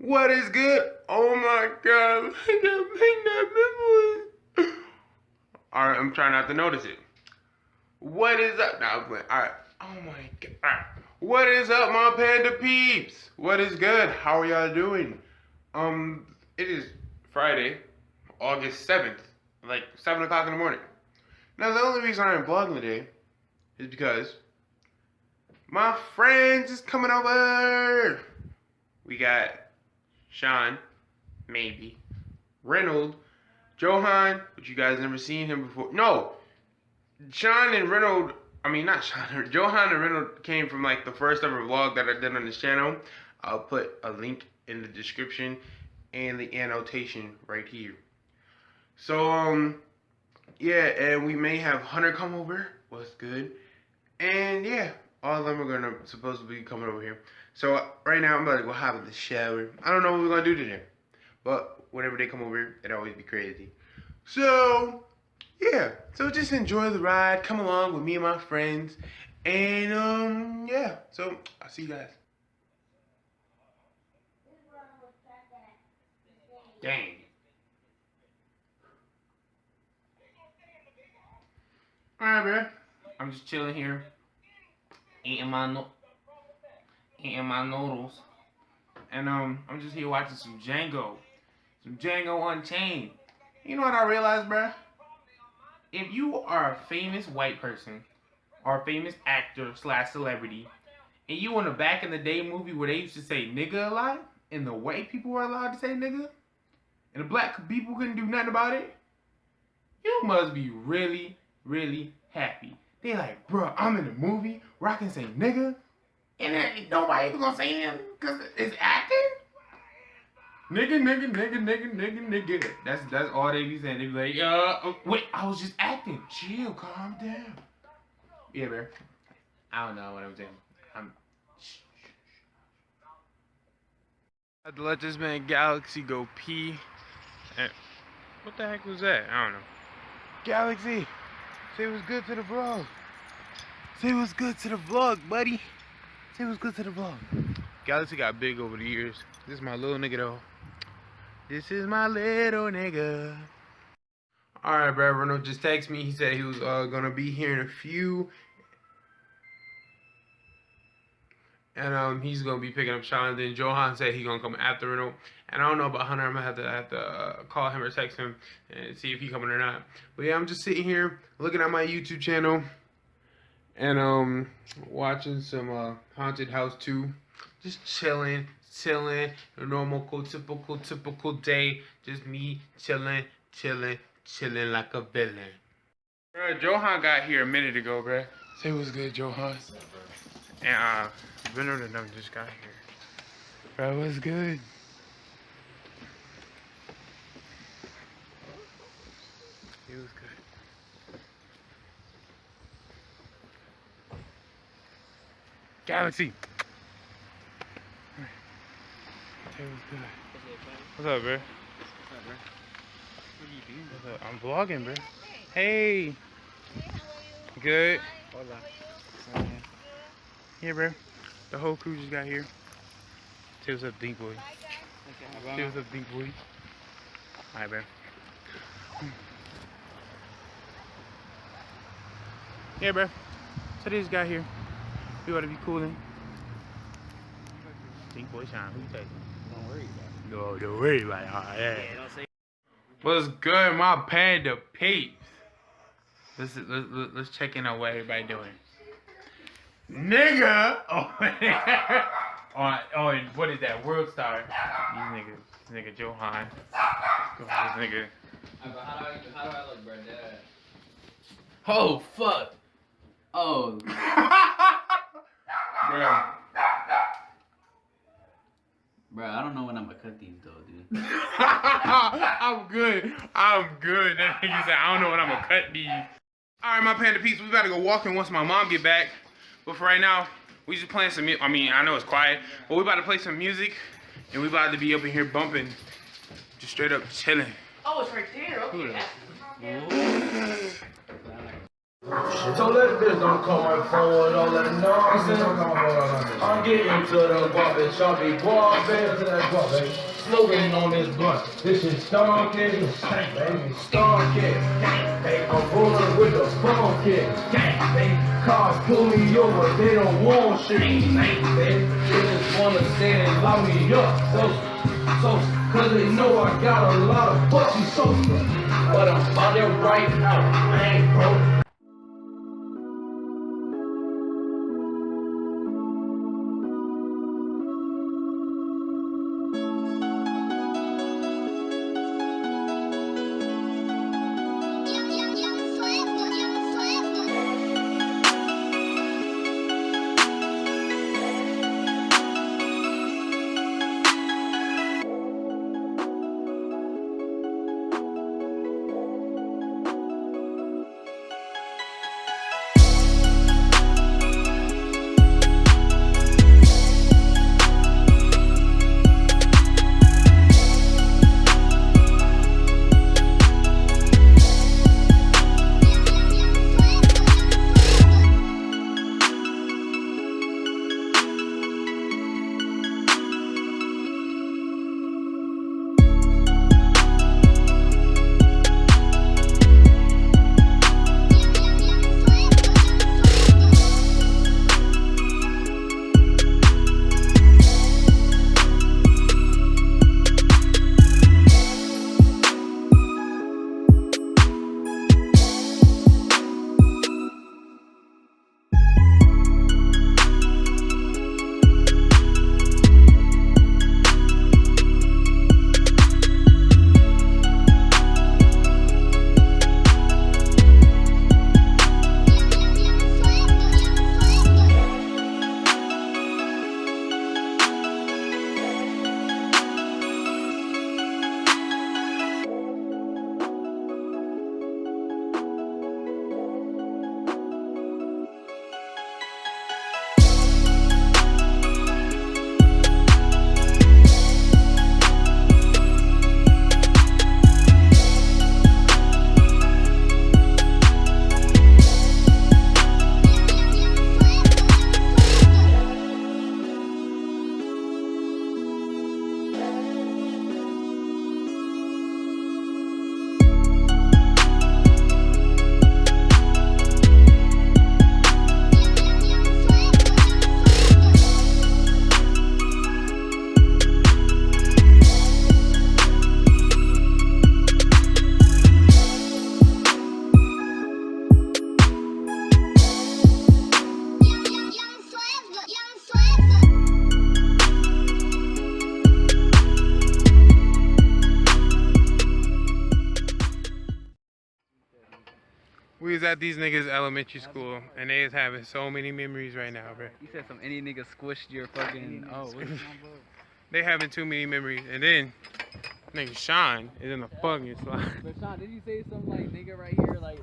What is good? Oh my god, I gotta make that memory. Alright, I'm trying not to notice it. What is up? Now I'm playing. Alright. Oh my god. Alright. What is up, my panda peeps? What is good? How are y'all doing? It is Friday, August 7th, like 7 o'clock in the morning. Now, the only reason I'm vlogging today is because my friends is coming over. We got Sean, maybe, Reynolds, Johan, but you guys never seen him before. No, Sean and Reynolds, I mean not Sean, Johan and Reynolds came from like the first ever vlog that I did on this channel. I'll put a link in the description and the annotation right here. So yeah, and we may have Hunter come over. What's good? And yeah, all of them are supposed to be coming over here. So right now I'm about to go hop in the shower. I don't know what we're gonna do today, but whenever they come over, it always be crazy. So yeah, so just enjoy the ride. Come along with me and my friends, and yeah. So I'll see you guys. Dang. Alright, bro. I'm just chilling here, eating my noodles, and I'm just here watching some Django Unchained. You know what I realized, bruh? If you are a famous white person or a famous actor / celebrity, and you in a back in the day movie where they used to say nigga a lot, and the white people were allowed to say nigga, and the black people couldn't do nothing about it, you must be really, really happy. They like, bruh, I'm in a movie where I can say nigga, and then nobody gonna say him because it's acting? Nigga. That's all they be saying. They be like, wait, I was just acting. Chill, calm down. Yeah, bro. I don't know what I'm saying. I had to let this man Galaxy go pee. And what the heck was that? I don't know. Galaxy, say what's good to the vlog. Say what's good to the vlog, buddy. Say what's good to the vlog. Galaxy got big over the years. This is my little nigga though. This is my little nigga. Alright, bro. Reynolds just texted me. He said he was gonna be here in a few. And he's gonna be picking up Sean. Then Johan said he's gonna come after Reynolds. And I don't know about Hunter. I'm gonna have to call him or text him and see if he's coming or not. But yeah, I'm just sitting here looking at my YouTube channel and watching some Haunted House 2. Just chilling. A normal, typical day. Just me chilling like a villain. Bro, Johan got here a minute ago, bro. Say what's good, Johan. What's up, bro? And Reynolds and them just got here. Bro, what's good? It was good. Galaxy. Hey, what's good? What's up, bro? What's up, bro? What are you doing? What's up? I'm vlogging, bro. Hey. Hey, how are you? Good. Hola. Here, bro. The whole crew just got here. Say what's up, Dink Boy. Say what's up, Dink Boy. Alright, bro. Yeah, bro. So they just got here. We ought to be cooling. Dink Boy Shine, who you taking? Don't worry about it. No, don't worry about it. Oh, yeah. Don't say. What's good, my panda peeps? Let's check in on what everybody doing. Nigga! Oh, and what is that? World Star. This nigga Johan. This nigga. How do I look, bro? Dad? Oh, fuck. Oh. Bro. Bro, I don't know when I'm gonna cut these though, dude. I'm good. That nigga said, I don't know when I'm gonna cut these. Alright, my panda peeps, we about to go walking once my mom get back. But for right now, we just playing some music. I mean, I know it's quiet, but we about to play some music. And we about to be up in here bumping. Just straight up chilling. Oh, it's right there. Okay. So that bitch don't call my phone with all that nonsense. I'm getting to the guap, bitch. I'll be guaping to that guap, baby. Smoking on this blunt. This shit stonking, stank, baby. Stonking, stank, baby. I'm rolling with the phone kid, stank, baby. Cars pull me over, they don't want shit, stank, baby. They just wanna say they lock me up, so, cause they know I got a lot of pussy sofa. But I'm about it right now, I ain't broke. We was at these niggas' elementary school, and they is having so many memories right now, bro. You said some any nigga squished your fucking. Oh, what's this on, They having too many memories, and then nigga Sean is in the fucking slide. But Sean, did you say some like nigga right here like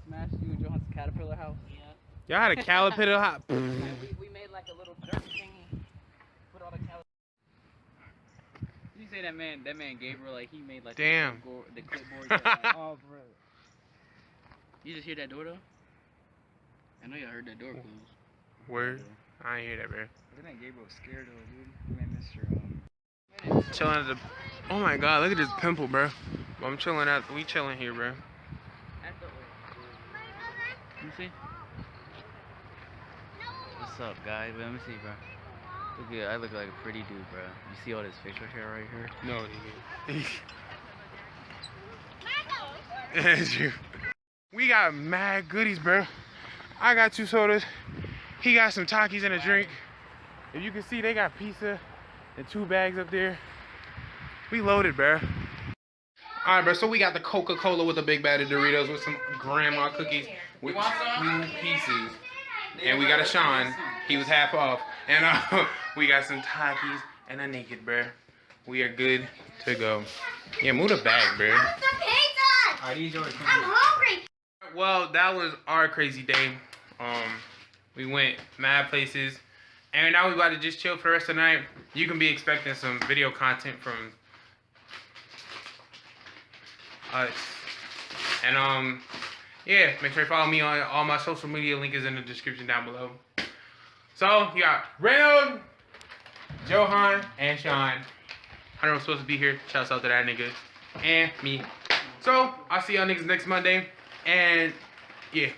smashed you in Johan's caterpillar house? Yeah. Y'all had a caterpillar hot. We made like a little dirt thingy. Put all the caterpillar. Did you say that man Gabriel like he made like Damn. the clipboard? That, oh, bro. You just hear that door though? I know y'all heard that door close. Word? I ain't hear that, bro. Isn't that Gabriel scared though, dude? Man, Mr. Chilling at the. Oh my god, look at this pimple, bro. I'm chilling at. We chilling here, bro. Let me see. What's up, guys? Let me see, bro. Look at, I look like a pretty dude, bro. You see all this facial hair right here? No, nigga. That's you. We got mad goodies, bro. I got 2 sodas. He got some Takis and a drink. If you can see, they got pizza and 2 bags up there. We loaded, bro. All right, bro. So we got the Coca-Cola with the big bag of Doritos with some grandma cookies with 2 pieces. And we got a Sean. He was half off. And we got some Takis and a naked, bro. We are good to go. Yeah, move the bag, bro. Alright, these yours. I'm hungry. Well, that was our crazy day. We went mad places. And now we about to just chill for the rest of the night. You can be expecting some video content from us. And yeah, make sure you follow me on all my social media. Link is in the description down below. So, you got Reynold, Johan, and Sean. Hunter was supposed to be here. Shouts out to that nigga. And me. So, I'll see y'all niggas next Monday. And, yeah.